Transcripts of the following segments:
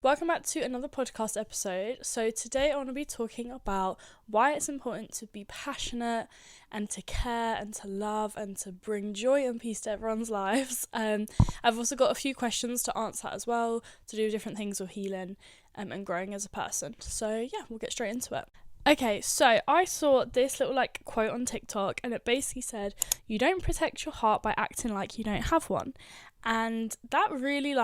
Welcome back to another podcast episode. So today I want to be talking about why it's important to be passionate and to care and to love and to bring joy and peace to everyone's lives. I've also got a few questions to answer as well, to do different things with healing and growing as a person. So yeah, we'll get straight into it. Okay, so I saw this little quote on TikTok, and it basically said, "You don't protect your heart by acting like you don't have one." And that really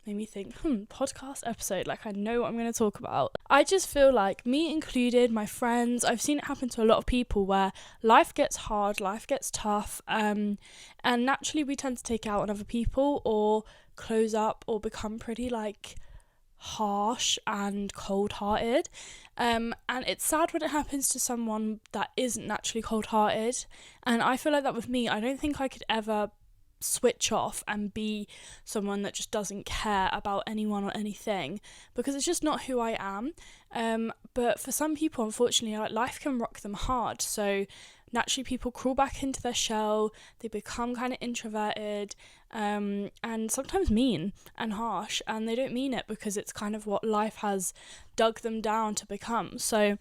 made me think, podcast episode, I know what I'm going to talk about. I just feel like, me included, my friends, I've seen it happen to a lot of people where life gets hard, life gets tough, and naturally we tend to take out on other people or close up or become pretty harsh and cold-hearted. And it's sad when it happens to someone that isn't naturally cold-hearted. And I feel like that with me. I don't think I could ever switch off and be someone that just doesn't care about anyone or anything, because it's just not who I am. But for some people, unfortunately, life can rock them hard, so naturally people crawl back into their shell, they become kind of introverted, and sometimes mean and harsh, and they don't mean it because it's kind of what life has dug them down to become. So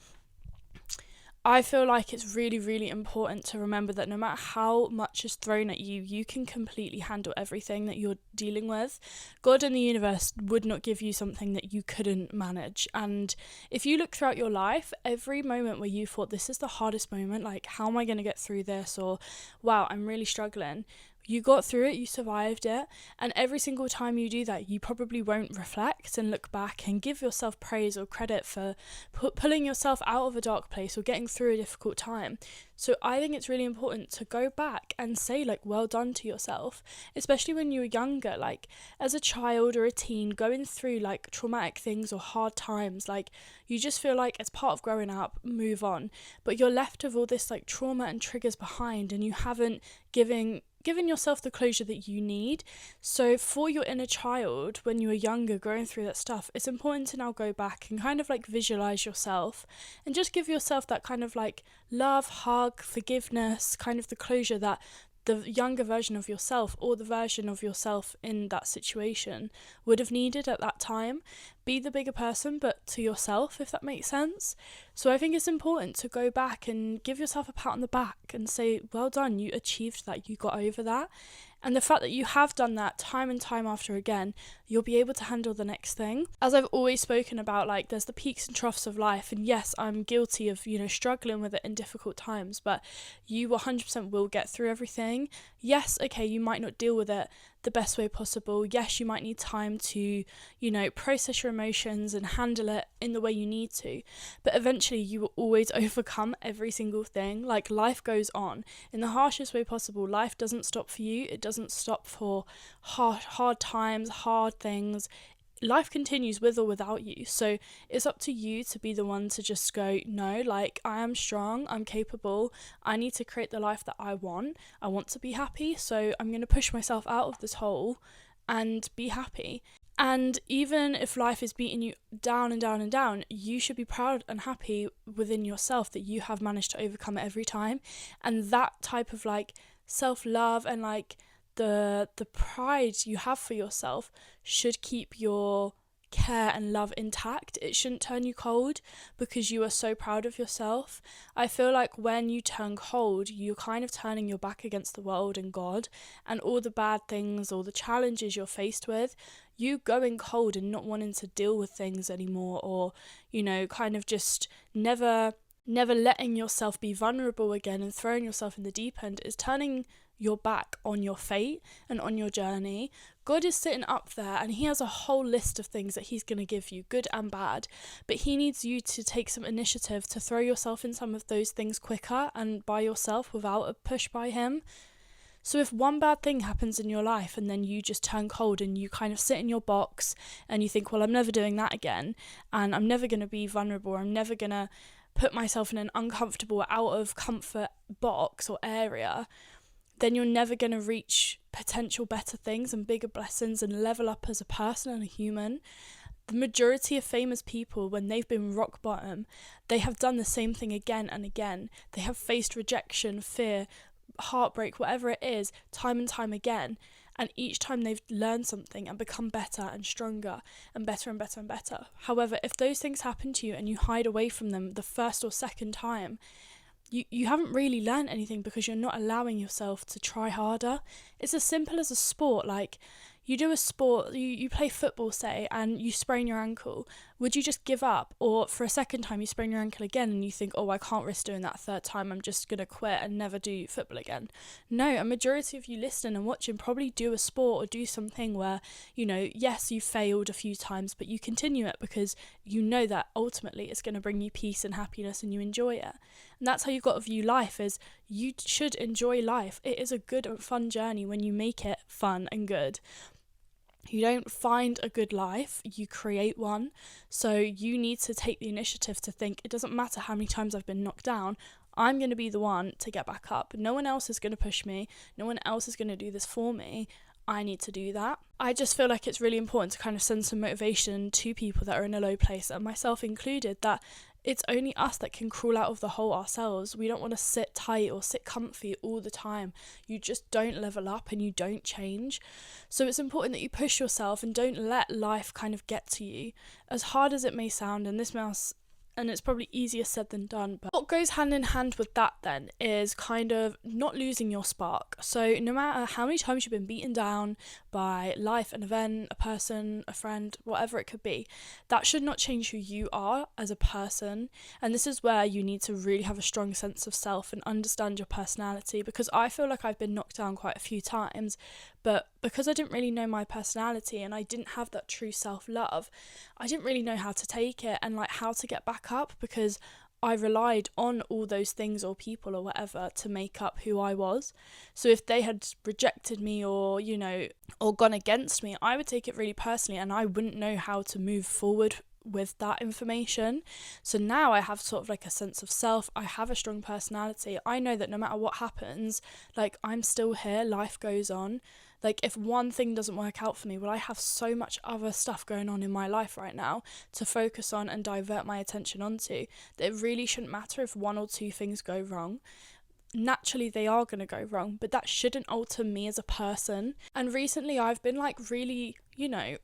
I feel like it's really, really important to remember that no matter how much is thrown at you, you can completely handle everything that you're dealing with. God and the universe would not give you something that you couldn't manage. And if you look throughout your life, every moment where you thought, this is the hardest moment, how am I going to get through this? Or, wow, I'm really struggling. You got through it, you survived it, and every single time you do that, you probably won't reflect and look back and give yourself praise or credit for pulling yourself out of a dark place or getting through a difficult time. So I think it's really important to go back and say well done to yourself, especially when you were younger, as a child or a teen going through traumatic things or hard times. You just feel like it's part of growing up, move on, but you're left with all this trauma and triggers behind, and you haven't given yourself the closure that you need. So for your inner child, when you were younger going through that stuff, it's important to now go back and kind of visualize yourself and just give yourself that kind of love, hug, forgiveness, kind of the closure that the younger version of yourself or the version of yourself in that situation would have needed at that time. Be the bigger person, but to yourself, if that makes sense. So I think it's important to go back and give yourself a pat on the back and say, well done, you achieved that, you got over that. And the fact that you have done that time and time after again, you'll be able to handle the next thing. As I've always spoken about, there's the peaks and troughs of life. And yes, I'm guilty of, struggling with it in difficult times, but you 100% will get through everything. Yes, okay, you might not deal with it the best way possible. Yes, you might need time to, process your emotions and handle it in the way you need to. But eventually you will always overcome every single thing. Life goes on in the harshest way possible. Life doesn't stop for you. It doesn't stop for hard times, hard things. Life continues with or without you. So it's up to you to be the one to just go, no, I am strong, I'm capable, I need to create the life that I want to be happy, so I'm going to push myself out of this hole and be happy. And even if life is beating you down and down and down, you should be proud and happy within yourself that you have managed to overcome it every time. And that type of self-love and the pride you have for yourself should keep your care and love intact. It shouldn't turn you cold because you are so proud of yourself. I feel like when you turn cold, you're kind of turning your back against the world and God and all the bad things or the challenges you're faced with. You going cold and not wanting to deal with things anymore, or kind of just never letting yourself be vulnerable again and throwing yourself in the deep end, is turning your back on your fate and on your journey. God is sitting up there and he has a whole list of things that he's going to give you, good and bad, but he needs you to take some initiative to throw yourself in some of those things quicker and by yourself without a push by him. So if one bad thing happens in your life and then you just turn cold and you kind of sit in your box and you think, well, I'm never doing that again, and I'm never going to be vulnerable, I'm never going to put myself in an uncomfortable, out of comfort box or area, then you're never going to reach potential better things and bigger blessings and level up as a person and a human. The majority of famous people, when they've been rock bottom, they have done the same thing again and again. They have faced rejection, fear, heartbreak, whatever it is, time and time again. and each time they've learned something and become better and stronger and better and better and better. However, if those things happen to you and you hide away from them the first or second time, you haven't really learned anything, because you're not allowing yourself to try harder. It's as simple as a sport. Like, you do a sport, you play football, say, and you sprain your ankle. Would you just give up? Or for a second time you sprain your ankle again and you think, oh, I can't risk doing that third time, I'm just going to quit and never do football again. No, a majority of you listening and watching probably do a sport or do something where, yes, you failed a few times, but you continue it because you know that ultimately it's going to bring you peace and happiness and you enjoy it. And that's how you've got to view life, is you should enjoy life. It is a good and fun journey when you make it fun and good. You don't find a good life, you create one. So you need to take the initiative to think, it doesn't matter how many times I've been knocked down, I'm going to be the one to get back up. No one else is going to push me. No one else is going to do this for me. I need to do that. I just feel like it's really important to kind of send some motivation to people that are in a low place, and myself included, that it's only us that can crawl out of the hole ourselves. We don't want to sit tight or sit comfy all the time. You just don't level up and you don't change. So it's important that you push yourself and don't let life kind of get to you. As hard as it may sound, and it's probably easier said than done, but what goes hand in hand with that then is kind of not losing your spark. So no matter how many times you've been beaten down by life, an event, a person, a friend, whatever it could be, that should not change who you are as a person. And this is where you need to really have a strong sense of self and understand your personality, because I feel like I've been knocked down quite a few times, but because I didn't really know my personality and I didn't have that true self-love, I didn't really know how to take it and like how to get back up, because I relied on all those things or people or whatever to make up who I was. So if they had rejected me or gone against me, I would take it really personally and I wouldn't know how to move forward with that information. So now I have sort of like a sense of self. I have a strong personality. I know that no matter what happens, like, I'm still here, life goes on. Like, if one thing doesn't work out for me, well, I have so much other stuff going on in my life right now to focus on and divert my attention onto, that it really shouldn't matter if one or two things go wrong. Naturally they are going to go wrong, but that shouldn't alter me as a person. And recently I've been like really,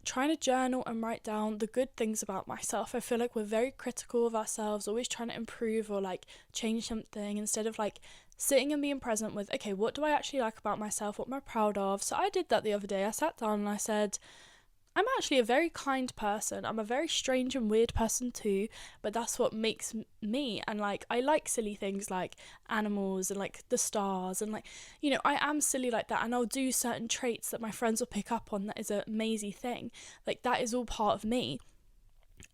trying to journal and write down the good things about myself. I feel like we're very critical of ourselves, always trying to improve or like change something, instead of like sitting and being present with, okay, what do I actually like about myself? What am I proud of? So I did that the other day. I sat down and I said, I'm actually a very kind person. I'm a very strange and weird person too, but that's what makes me. And like, I like silly things like animals and like the stars, and like, I am silly like that, and I'll do certain traits that my friends will pick up on. That is an amazing thing. Like, that is all part of me.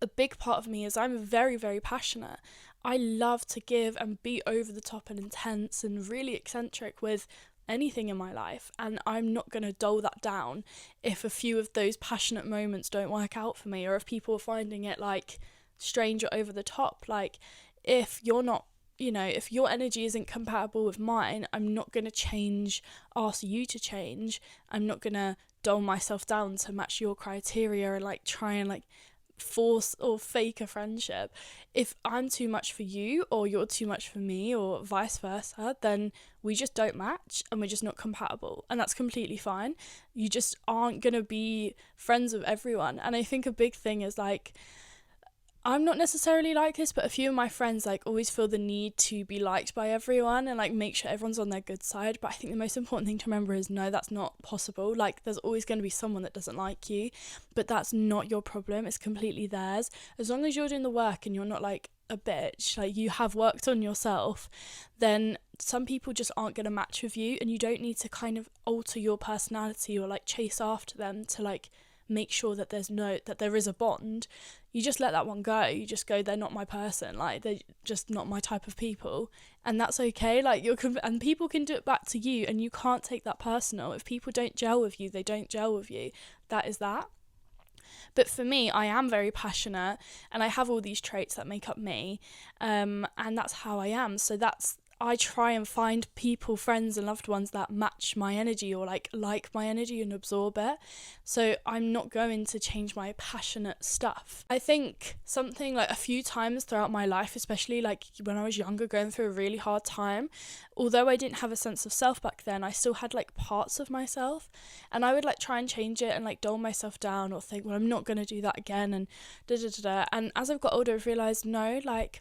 A big part of me is I'm very, very passionate. I love to give and be over the top and intense and really eccentric with anything in my life, and I'm not going to dull that down if a few of those passionate moments don't work out for me, or if people are finding it like strange or over the top. Like, if you're not, if your energy isn't compatible with mine, I'm not going to ask you to change. I'm not going to dull myself down to match your criteria and like try and like force or fake a friendship. If I'm too much for you or you're too much for me or vice versa, then we just don't match and we're just not compatible, and that's completely fine. You just aren't gonna be friends with everyone. And I think a big thing is like, I'm not necessarily like this, but a few of my friends like always feel the need to be liked by everyone and like make sure everyone's on their good side. But I think the most important thing to remember is, no, that's not possible. Like, there's always going to be someone that doesn't like you, but that's not your problem. It's completely theirs. As long as you're doing the work and you're not like a bitch, like you have worked on yourself, then some people just aren't going to match with you, and you don't need to kind of alter your personality or like chase after them to like make sure that there is a bond. You just let that one go. You just go, they're not my person, like they're just not my type of people, and that's okay. Like, and people can do it back to you, and you can't take that personal. If people don't gel with you, they don't gel with you. That is that. But for me, I am very passionate and I have all these traits that make up me, and that's how I am. So that's I try and find people, friends and loved ones that match my energy or like my energy and absorb it. So I'm not going to change my passionate stuff. I think something like a few times throughout my life, especially like when I was younger, going through a really hard time, although I didn't have a sense of self back then, I still had like parts of myself, and I would like try and change it and like dull myself down or think, well, I'm not going to do that again, and da da da da. And as I've got older, I've realised, no, like,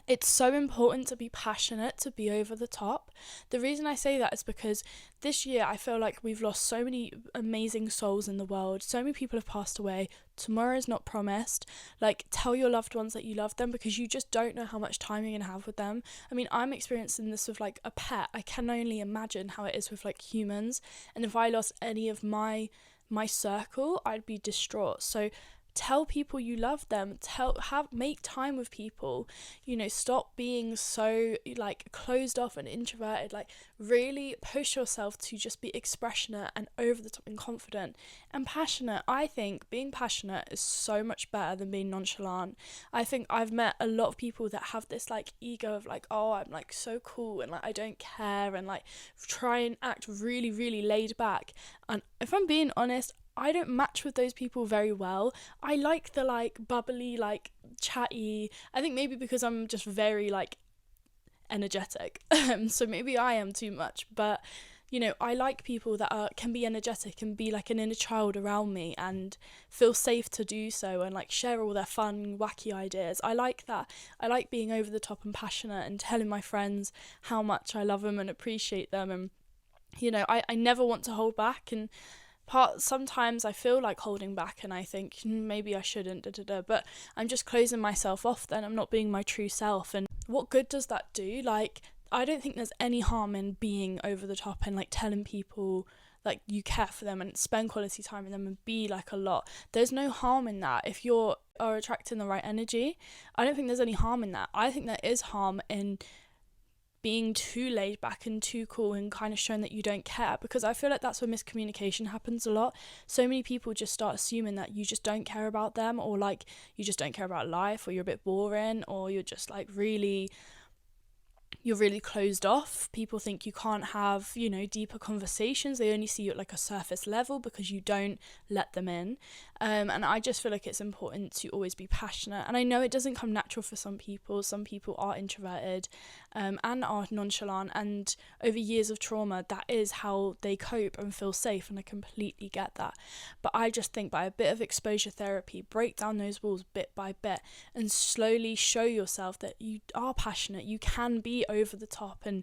it's so important to be passionate, to be over the top. The reason I say that is because this year I feel like we've lost so many amazing souls in the world. So many people have passed away. Tomorrow is not promised. Like, tell your loved ones that you love them, because you just don't know how much time you're going to have with them. I mean, I'm experiencing this with like a pet. I can only imagine how it is with like humans. And if I lost any of my circle, I'd be distraught. So tell people you love them, make time with people, stop being so like closed off and introverted. Like, really push yourself to just be expressionate and over the top and confident and passionate. I think being passionate is so much better than being nonchalant. I think I've met a lot of people that have this like ego of like, oh, I'm like so cool and like I don't care, and like try and act really, really laid back. And if I'm being honest, I don't match with those people very well. I like the like bubbly, like chatty. I think maybe because I'm just very like energetic. So maybe I am too much, but I like people that can be energetic and be like an inner child around me and feel safe to do so, and like share all their fun, wacky ideas. I like that. I like being over the top and passionate and telling my friends how much I love them and appreciate them. And I never want to hold back, and sometimes I feel like holding back and I think maybe I shouldn't, but I'm just closing myself off then. I'm not being my true self. And what good does that do? Like, I don't think there's any harm in being over the top and like telling people like you care for them and spend quality time with them and be like a lot. There's no harm in that if you're attracting the right energy. I don't think there's any harm in that. I think there is harm in being too laid back and too cool and kind of showing that you don't care, because I feel like that's where miscommunication happens a lot. So many people just start assuming that you just don't care about them, or like you just don't care about life, or you're a bit boring, or you're just like you're really closed off. People think you can't have, deeper conversations. They only see you at like a surface level because you don't let them in. And I just feel like it's important to always be passionate. And I know it doesn't come natural for some people. Some people are introverted and are nonchalant. And over years of trauma, that is how they cope and feel safe. And I completely get that. But I just think by a bit of exposure therapy, break down those walls bit by bit and slowly show yourself that you are passionate. You can be over the top, and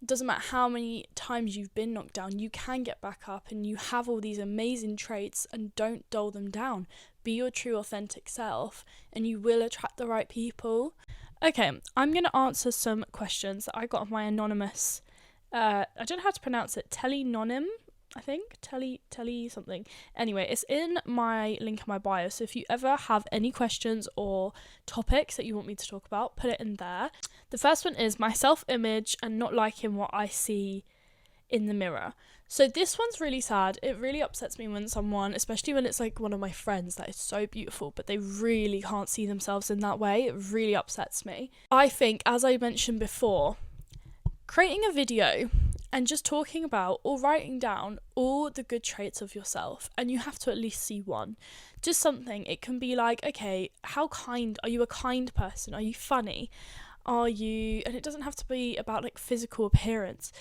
doesn't matter how many times you've been knocked down, you can get back up, and you have all these amazing traits, and don't dull them down. Be your true authentic self and you will attract the right people. Okay, I'm going to answer some questions that I got off my anonymous, I don't know how to pronounce it, telenonym, I think, telly something. Anyway, it's in my link in my bio, so if you ever have any questions or topics that you want me to talk about, put it in there. The first one is my self-image and not liking what I see in the mirror. So this one's really sad. It really upsets me when someone, especially when it's like one of my friends that is so beautiful, but they really can't see themselves in that way. It really upsets me. I think, as I mentioned before, creating a video and just talking about or writing down all the good traits of yourself, and you have to at least see one. Just something. It can be like, okay, how kind, are you a kind person? Are you funny? Are you, and it doesn't have to be about like physical appearance,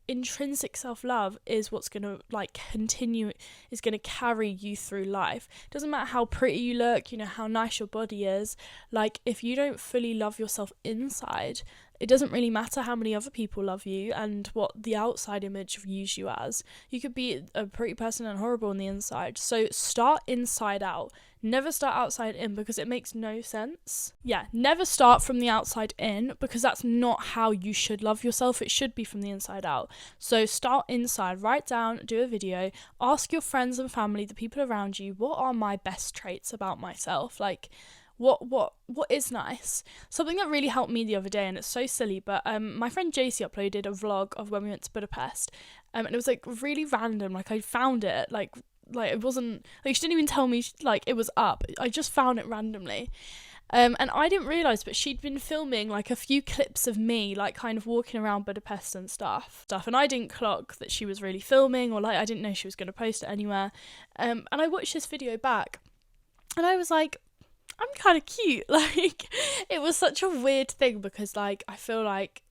intrinsic self-love is what's going to like continue, is going to carry you through life. It doesn't matter how pretty you look, how nice your body is. Like, if you don't fully love yourself inside, it doesn't really matter how many other people love you and what the outside image views you as. You could be a pretty person and horrible on the inside. So start inside out. Never start outside in, because it makes no sense. Yeah, never start from the outside in, because that's not how you should love yourself. It should be from the inside out. So start inside, write down, do a video, ask your friends and family, the people around you, what are my best traits about myself? Like, what is nice? Something that really helped me the other day, and it's so silly, but my friend JC uploaded a vlog of when we went to Budapest, and it was like really random. Like, I found it like it wasn't like, she didn't even tell me like it was up. I just found it randomly, And I didn't realise, but she'd been filming like a few clips of me like kind of walking around Budapest and stuff. And I didn't clock that she was really filming, or like I didn't know she was going to post it anywhere. And I watched this video back and I was like, I'm kind of cute. Like, it was such a weird thing because like I feel like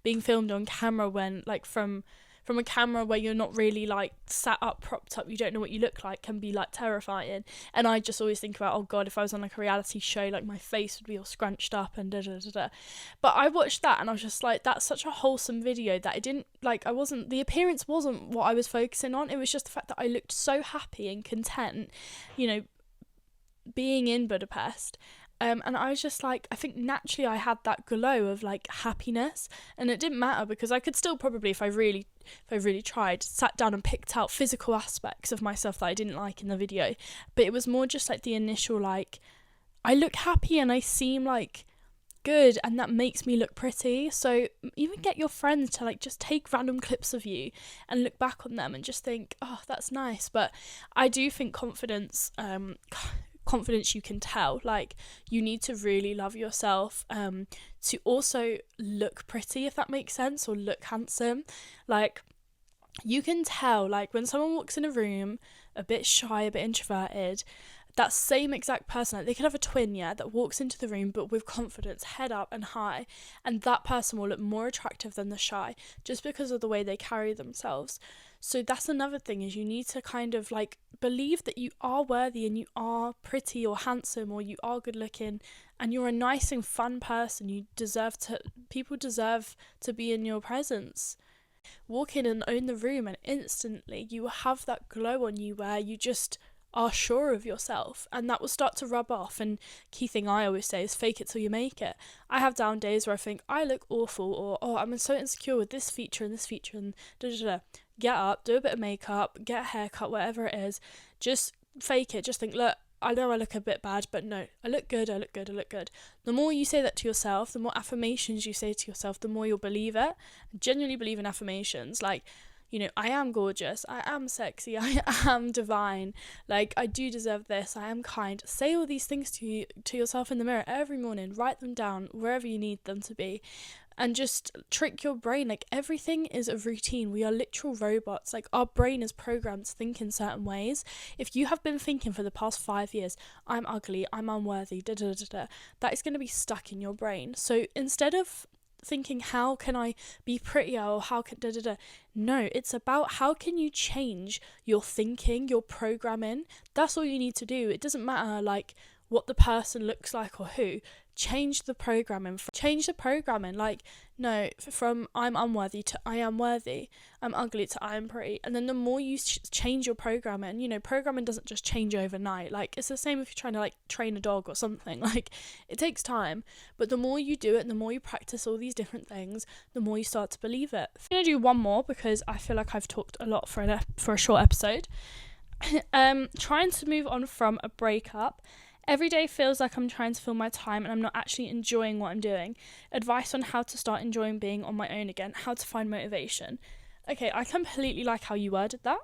being filmed on camera when like from a camera where you're not really like sat up, propped up, you don't know what you look like, can be like terrifying. And I just always think about, oh god, if I was on like a reality show, like my face would be all scrunched up and da. But I watched that and I was just like, that's such a wholesome video that it didn't like, the appearance wasn't what I was focusing on. It was just the fact that I looked so happy and content, you know, being in Budapest. And I was just like, I think naturally I had that glow of like happiness, and it didn't matter because I could still probably, if I really tried, sat down and picked out physical aspects of myself that I didn't like in the video. But it was more just like the initial, like, I look happy and I seem like good, and that makes me look pretty. So even get your friends to like just take random clips of you and look back on them and just think, oh, that's nice. But I do think confidence you can tell, like, you need to really love yourself to also look pretty, if that makes sense, or look handsome. Like, you can tell, like, when someone walks in a room a bit shy, a bit introverted, that same exact person, like, they could have a twin, that walks into the room but with confidence, head up and high, and that person will look more attractive than the shy just because of the way they carry themselves. So that's another thing, is you need to kind of like believe that you are worthy and you are pretty or handsome or you are good looking and you're a nice and fun person. People deserve to be in your presence. Walk in and own the room and instantly you will have that glow on you where you just are sure of yourself, and that will start to rub off. And key thing I always say is fake it till you make it. I have down days where I think I look awful, or oh, I'm so insecure with this feature and da. Get up, do a bit of makeup, get a haircut, whatever it is, just fake it. Just think, look, I know I look a bit bad, but no, I look good. The more you say that to yourself, the more affirmations you say to yourself, the more you'll believe it. I genuinely believe in affirmations, like, you know, I am gorgeous, I am sexy, I am divine, like, I do deserve this, I am kind. Say all these things to yourself in the mirror every morning, write them down wherever you need them to be, and just trick your brain. Like, everything is a routine. We are literal robots. Like, our brain is programmed to think in certain ways. If you have been thinking for the past 5 years, I'm ugly, I'm unworthy, that is going to be stuck in your brain. So instead of thinking, how can I be prettier, or how can no, it's about how can you change your thinking, your programming. That's all you need to do. It doesn't matter like what the person looks like or who. Change the programming. Like, no, from I'm unworthy to I am worthy, I'm ugly to I am pretty. And then the more you change your programming, you know, programming doesn't just change overnight. Like, it's the same if you're trying to like train a dog or something. Like, it takes time, but the more you do it and the more you practice all these different things, the more you start to believe it. I'm gonna do one more because I feel like I've talked a lot for a short episode. Trying to move on from a breakup. Every day feels like I'm trying to fill my time and I'm not actually enjoying what I'm doing. Advice on how to start enjoying being on my own again. How to find motivation. Okay, I completely like how you worded that.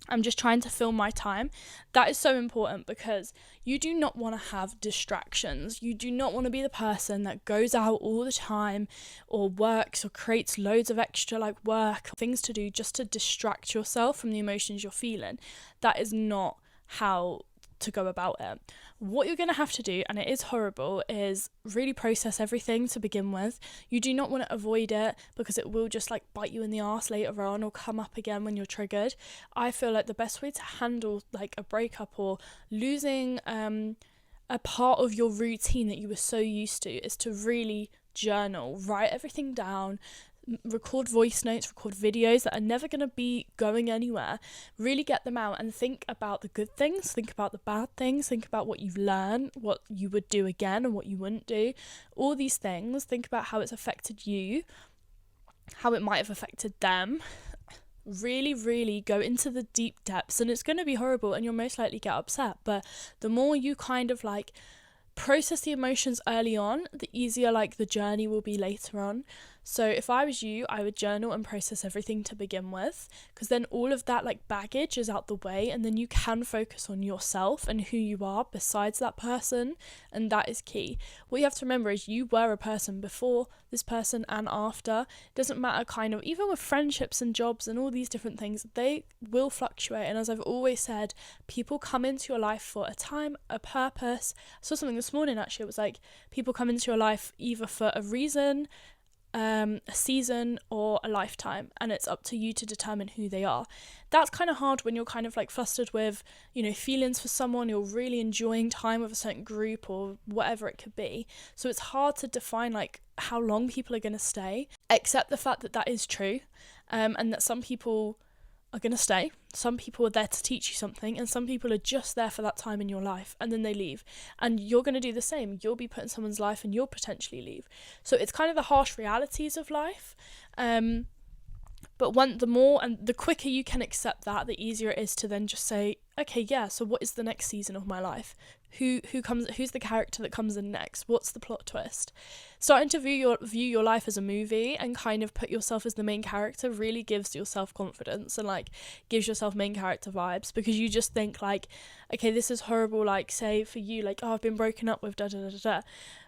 I'm just trying to fill my time. That is so important because you do not want to have distractions. You do not want to be the person that goes out all the time or works or creates loads of extra like work, things to do just to distract yourself from the emotions you're feeling. That is not how to go about it. What you're going to have to do, and it is horrible, is really process everything to begin with. You do not want to avoid it because it will just like bite you in the arse later on or come up again when you're triggered. I feel like the best way to handle like a breakup or losing a part of your routine that you were so used to is to really journal, write everything down, record voice notes, record videos that are never going to be going anywhere. Really get them out and think about the good things, think about the bad things, think about what you've learned, what you would do again and what you wouldn't do. All these things, think about how it's affected you, how it might have affected them. Really, really go into the deep depths, and it's going to be horrible and you'll most likely get upset, but the more you kind of like process the emotions early on, the easier like the journey will be later on. So if I was you, I would journal and process everything to begin with, because then all of that like baggage is out the way, and then you can focus on yourself and who you are besides that person, and that is key. What you have to remember is you were a person before this person and after. It doesn't matter, kind of, even with friendships and jobs and all these different things, they will fluctuate. And as I've always said, people come into your life for a time, a purpose. I saw something this morning actually, it was like people come into your life either for a reason, a season, or a lifetime, and it's up to you to determine who they are. That's kind of hard when you're kind of like flustered with, you know, feelings for someone, you're really enjoying time with a certain group or whatever it could be. So it's hard to define like how long people are going to stay, except the fact that that is true, and that some people are going to stay, some people are there to teach you something, and some people are just there for that time in your life and then they leave, and you're going to do the same. You'll be put in someone's life and you'll potentially leave. So it's kind of the harsh realities of life, but the more and the quicker you can accept that, the easier it is to then just say, okay, yeah, so what is the next season of my life? Who's the character that comes in next? What's the plot twist? Starting to view your life as a movie and kind of put yourself as the main character really gives you self-confidence and like gives yourself main character vibes, because you just think like, okay, this is horrible, like say for you, like, oh, I've been broken up with, da da da da da.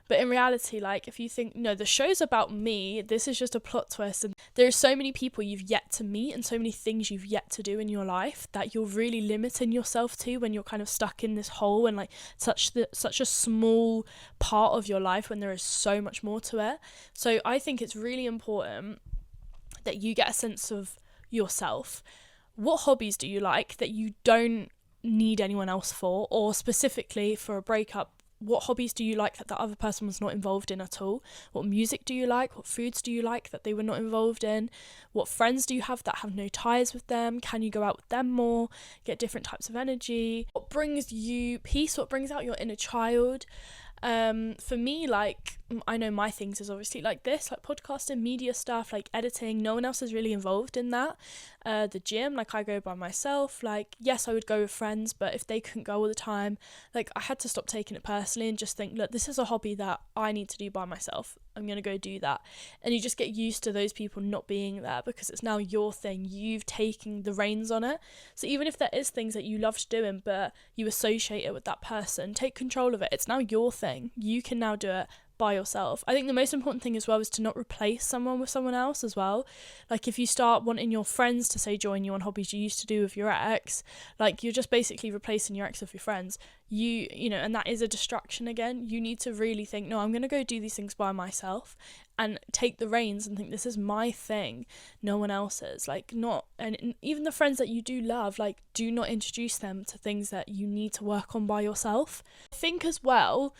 But in reality, like, if you think, no, the show's about me, this is just a plot twist, and there are so many people you've yet to meet and so many things you've yet to do in your life that you're really limiting yourself to when you're kind of stuck in this hole and like such a small part of your life when there is so much more to it. So I think it's really important that you get a sense of yourself. What hobbies do you like that you don't need anyone else for, or specifically for a breakup? What hobbies do you like that the other person was not involved in at all? What music do you like? What foods do you like that they were not involved in? What friends do you have that have no ties with them? Can you go out with them more? Get different types of energy? What brings you peace? What brings out your inner child? For me, like, I know my things is obviously like this, like podcasting, media stuff, like editing. No one else is really involved in that. The gym, like, I go by myself. Like, yes, I would go with friends, but if they couldn't go all the time, like, I had to stop taking it personally and just think, look, this is a hobby that I need to do by myself. I'm going to go do that. And you just get used to those people not being there because it's now your thing. You've taken the reins on it. So even if there is things that you loved doing, but you associate it with that person, take control of it. It's now your thing. You can now do it by yourself. I think the most important thing as well is to not replace someone with someone else as well. Like, if you start wanting your friends to say join you on hobbies you used to do with your ex, like, you're just basically replacing your ex with your friends. You know, and that is a distraction again. You need to really think, no, I'm going to go do these things by myself and take the reins and think, this is my thing, no one else's. Like, not, and even the friends that you do love, like, do not introduce them to things that you need to work on by yourself. I think as well,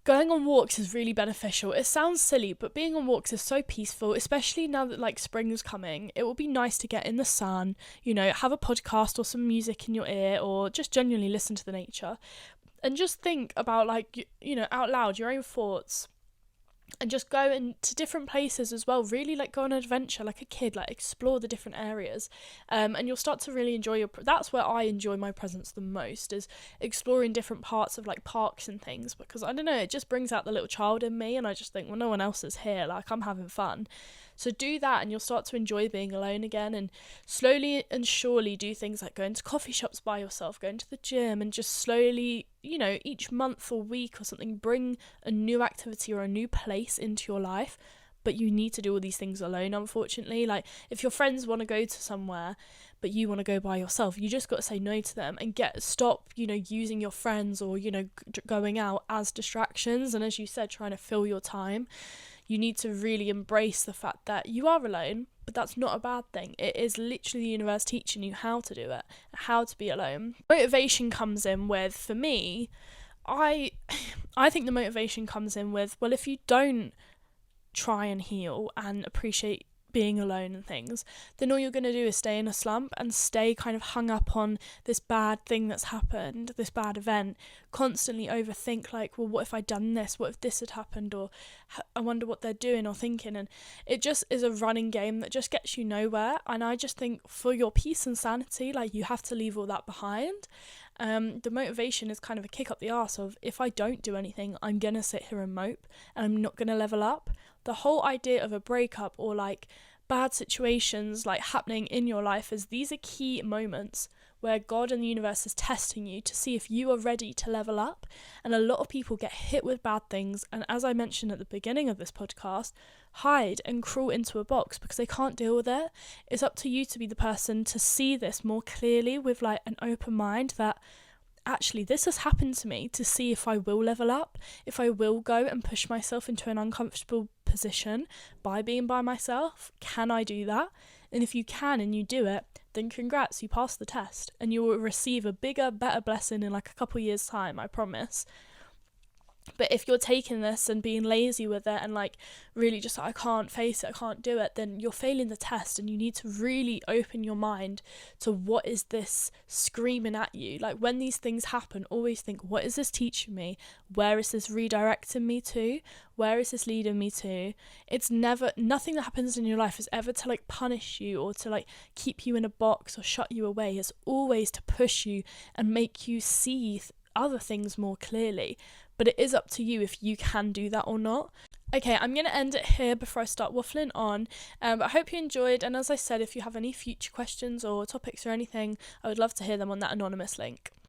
going on walks is really beneficial. It sounds silly, but being on walks is so peaceful, especially now that like spring is coming. It will be nice to get in the sun, you know, have a podcast or some music in your ear, or just genuinely listen to the nature and just think about, like, you know, out loud your own thoughts. And just go into different places as well, really like go on an adventure like a kid, like explore the different areas, and you'll start to really enjoy that's where I enjoy my presence the most, is exploring different parts of like parks and things, because I don't know, it just brings out the little child in me, and I just think, well, no one else is here, like, I'm having fun. So do that and you'll start to enjoy being alone again, and slowly and surely do things like going to coffee shops by yourself, going to the gym, and just slowly, you know, each month or week or something, bring a new activity or a new place into your life. But you need to do all these things alone, unfortunately. Like, if your friends want to go to somewhere but you want to go by yourself, you just got to say no to them and stop, you know, using your friends or, you know, going out as distractions, and as you said, trying to fill your time. You need to really embrace the fact that you are alone, but that's not a bad thing. It is literally the universe teaching you how to do it, how to be alone. Motivation comes in with, for me, I think the motivation comes in with, well, if you don't try and heal and appreciate being alone and things, then all you're going to do is stay in a slump and stay kind of hung up on this bad thing that's happened, this bad event, constantly overthink, like, well, what if I'd done this? What if this had happened? Or I wonder what they're doing or thinking. And it just is a running game that just gets you nowhere. And I just think, for your peace and sanity, like, you have to leave all that behind The motivation is kind of a kick up the arse of, if I don't do anything, I'm gonna sit here and mope and I'm not gonna level up. The whole idea of a breakup or like bad situations like happening in your life is these are key moments where God and the universe is testing you to see if you are ready to level up. And a lot of people get hit with bad things, and as I mentioned at the beginning of this podcast, hide and crawl into a box because they can't deal with it. It's up to you to be the person to see this more clearly with like an open mind, that actually this has happened to me, to see if I will level up, if I will go and push myself into an uncomfortable position by being by myself. Can I do that? And if you can and you do it, then congrats, you passed the test and you will receive a bigger, better blessing in like a couple years time, I promise. But if you're taking this and being lazy with it and like really just like, I can't face it, I can't do it, then you're failing the test, and you need to really open your mind to what is this screaming at you. Like when these things happen, always think, what is this teaching me? Where is this redirecting me to? Where is this leading me to? It's never, nothing that happens in your life is ever to like punish you or to like keep you in a box or shut you away. It's always to push you and make you see other things more clearly. But it is up to you if you can do that or not. Okay, I'm going to end it here before I start waffling on. But I hope you enjoyed. And as I said, if you have any future questions or topics or anything, I would love to hear them on that anonymous link.